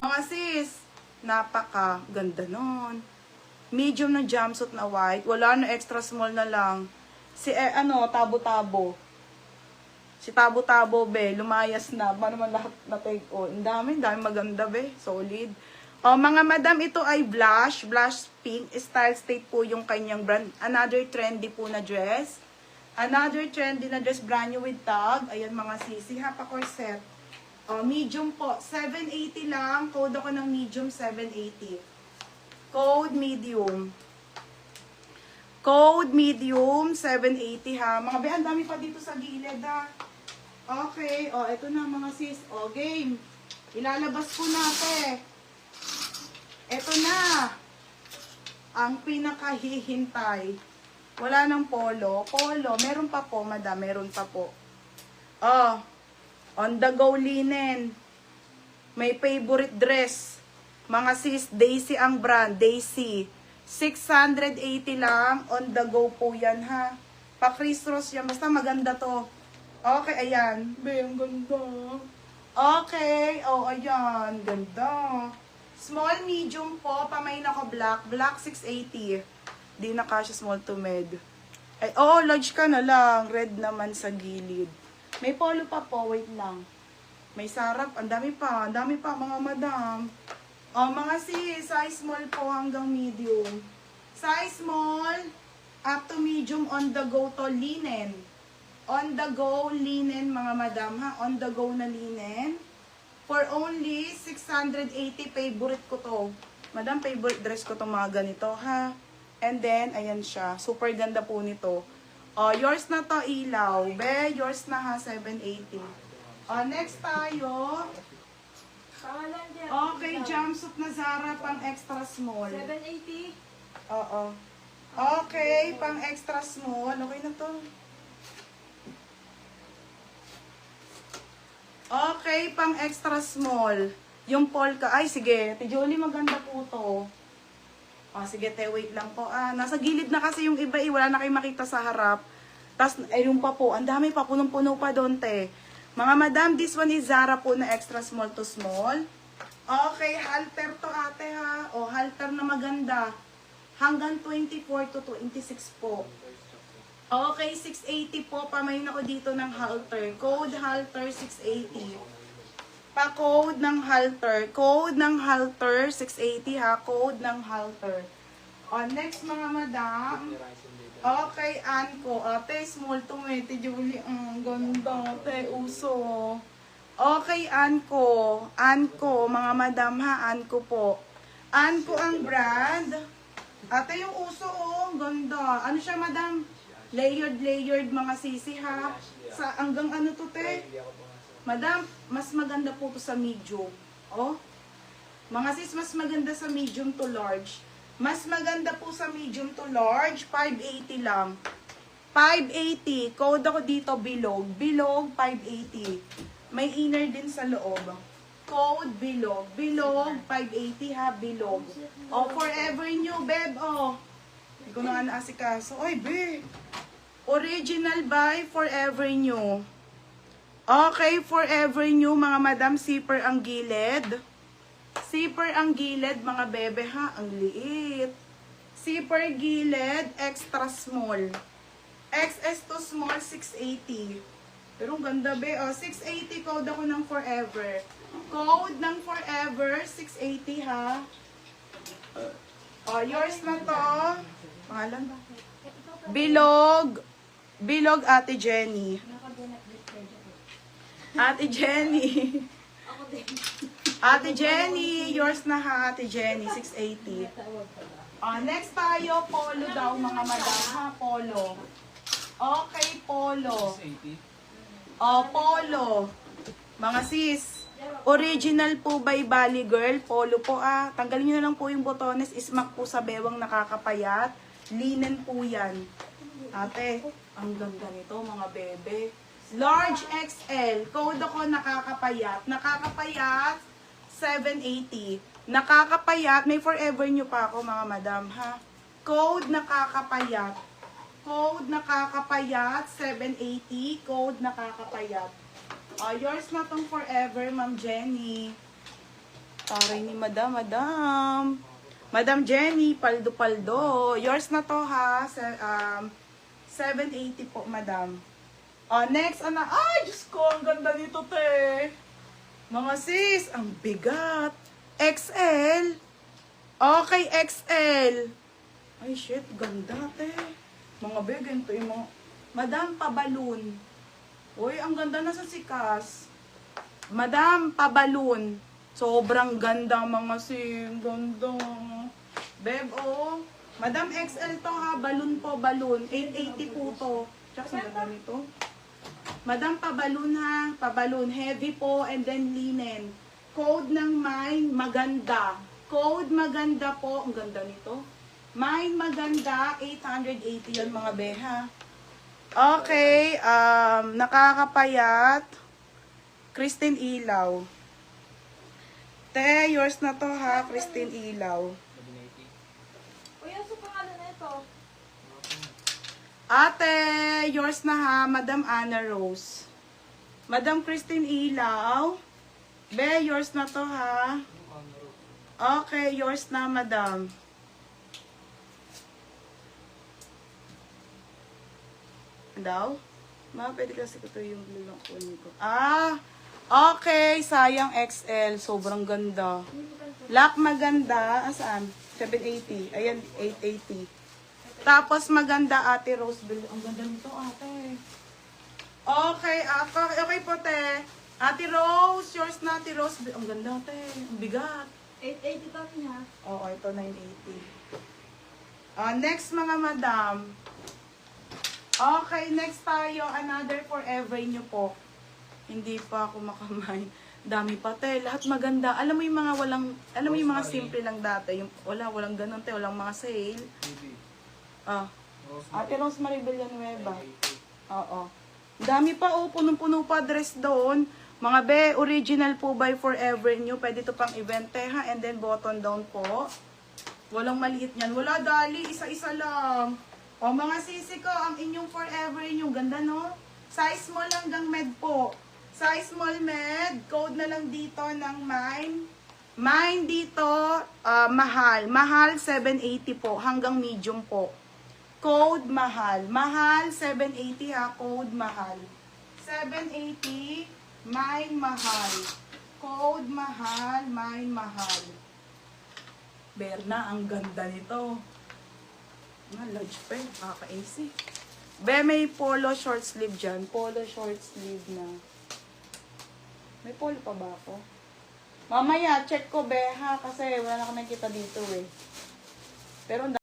Mga sis, napaka ganda nun. Medium na jumpsuit na white. Wala na, extra small na lang. Si Tabo-Tabo. Si Tabo-Tabo, be, lumayas na. Paano man lahat na take on? Ang dami maganda, be. Solid. O, mga madam, ito ay blush. Blush pink. Style State po yung kanyang brand. Another trendy po na dress. Another trendy na dress, brand new with tag. Ayan, mga sisi. Hapa corset. O, medium po. 780 lang. Code ako ng medium, 780. Code medium. Code medium, 780 ha. Mga be, ang dami pa dito sa gilid ha. Okay, o, ito na mga sis. O, game. Ilalabas ko na, te. Ito na. Ang pinakahihintay. Wala ng polo. Polo, meron pa po, madam. Meron pa po. Oh, on the go linen. May favorite dress. Mga sis, Daisy ang brand. Daisy. 680 lang. On the go po yan, ha. Pa-Chris Ross yan. Basta maganda to. Okay, ayan. Be, ang ganda. Okay. Oh, ayan. Ganda. Small, medium po. Pamain ako black. Black, 680. Di na kasya small to med. Ay, oh, large ka na lang. Red naman sa gilid. May polo pa po. Wait lang. May sarap. Ang dami pa. Ang dami pa, mga madam. Oh, mga sis, size small po hanggang medium. Size small, up to medium, on the go to linen. On the go linen, mga madam, ha? On the go na linen. For only 680, favorite ko to. Madam, favorite dress ko to mga ganito, ha? And then, ayan siya. Super ganda po nito. Oh, yours na to, ilaw. Be, yours na ha, 780. Oh, next tayo. Okay, jumpsuit na Zara, pang extra small. 780? Oo. Okay, pang extra small. Okay na to. Okay, pang extra small. Yung polka. Ay, sige. Tijoli, maganda po to. Oh, sige, te, wait lang po. Nasa gilid na kasi yung iba, wala na kayong makita sa harap. Tapos, yung pa po. Ang dami pa, punong-puno pa doon, te. Mga madam, this one is Zara po na extra small to small. Okay, halter to ate ha. O, halter na maganda. Hanggang 24 to 26 po. Okay, 680 po. Pamayin ako dito ng halter. Code halter 680. Pa-code ng halter. Code ng halter 680 ha. Code ng halter. O, next mga madam. Okay, Anko. Ate, small to Ate Julie. Ang ganda. Ate, uso. Okay, Anko. Anko, mga madam ha. Anko po. Anko ang brand. Ate, yung uso, oh. Ganda. Ano siya, madam? Layered mga sisi ha. Sa hanggang ano to, te? Madam, mas maganda po to sa medium. Oh. Mga sis, mas maganda sa medium to large. Mas maganda po sa medium to large, 580 lang. 580. Code ako dito, bilog. Bilog, 580. May inner din sa loob. Code, bilog. Bilog, 580 ha, bilog. Oh, forever new, beb. Oh. Hindi ko na naasikaso. Oy, be. Original by forever new. Okay, forever new, mga madam. Zipper ang gilid. Zipper ang gilid, mga bebe ha. Ang liit. Zipper gilid, extra small. XS to small, 680. Pero ang ganda be. Oh, 680, code ako ng forever. Code ng forever, 680 ha. Oh, yours na to. Pangalan ba? Bilog. Bilog, Ate Jenny. Ate Jenny. Ate Jenny, yours na ha, Ate Jenny, 680. Next tayo, polo daw mga madam ha, polo. Okay, polo. Polo. Mga sis, original po by Bali Girl, polo po Tanggalin nyo na lang po yung botones, ismak po sa bewang nakakapayat. Linen po yan. Ate, ang ganda nito mga bebe. Large XL, code ako nakakapayat. Nakakapayat, 780. Nakakapayat, may forever nyo pa ako mga madam ha. Code nakakapayat. Code nakakapayat, 780. Code nakakapayat. Yours na tong forever, Ma'am Jenny. Taray ni Madam. Madam Jenny, paldo-paldo. Yours na to ha. 780 po, Madam. Next, ay, Diyos ko, ang ganda nito, te. Mga sis, ang bigat. XL. Okay, XL. Ay, shit, ganda, te. Mga ganito yung mga... Madam, pabalon. Uy, ang ganda na sa sikas. Madam, pabalon. Sobrang ganda, mga sis. Ganda. Beb, oh. Madam, XL to ha. Balon po, balon. 880 po to. Tsaka sa ganda nito. Madam, pabalon ha. Pabalon. Heavy po and then linen. Code ng mine, maganda. Code maganda po. Ang ganda nito. Mine maganda. 880 yan mga beha. Okay. Nakakapayat. Christine Ilaw. Te, yours na to ha. Christine Ilaw. Kuya, sa pangalan na ito. Ate, yours na ha, Madam Anna Rose. Madam Christine Ilaw. Be, yours na to ha. Okay, yours na, Madam. Daw? Ma, pwede kasi ko to yung blue lang kunin ko. Okay, sayang XL. Sobrang ganda. Black maganda. Asaan? 780. Ayan, 880. Tapos maganda, Ate Rose. Ang ganda nito, ate. Okay, okay po, te. Ate Rose, yours na, Ate Rose. Ang ganda, te. Ang bigat. 880 daw niya. Oo, ito 980. Next, mga madam. Okay, next tayo. Another forever nyo po. Hindi pa ako makamay. Dami pa, te. Lahat maganda. Alam mo yung mga alam mo yung mga simple lang dati. Yung, walang ganun, te. Walang mga sale. Ate Rosemary Villanueva. Oo. Dami pa, oh. Punong-puno pa dress doon. Mga be, original po by Forever New. Pwede to pang event, ha. And then button down po. Walang maliit yan. Wala, dali. Isa-isa lang. O, mga sisi ko, ang inyong Forever New. Ganda, no? Size small hanggang med po. Size small med. Code na lang dito ng mine. Mine dito, mahal. Mahal, 780 po. Hanggang medium po. Code mahal. Mahal, 780 ha. Code mahal. 780, mine mahal. Code mahal, mine mahal. Berna, ang ganda nito. Large pa eh. Kaka-AC. Be, may polo short sleeve dyan. Polo short sleeve na. May polo pa ba ako? Mamaya, check ko be ha. Kasi wala na kami kita dito eh. Pero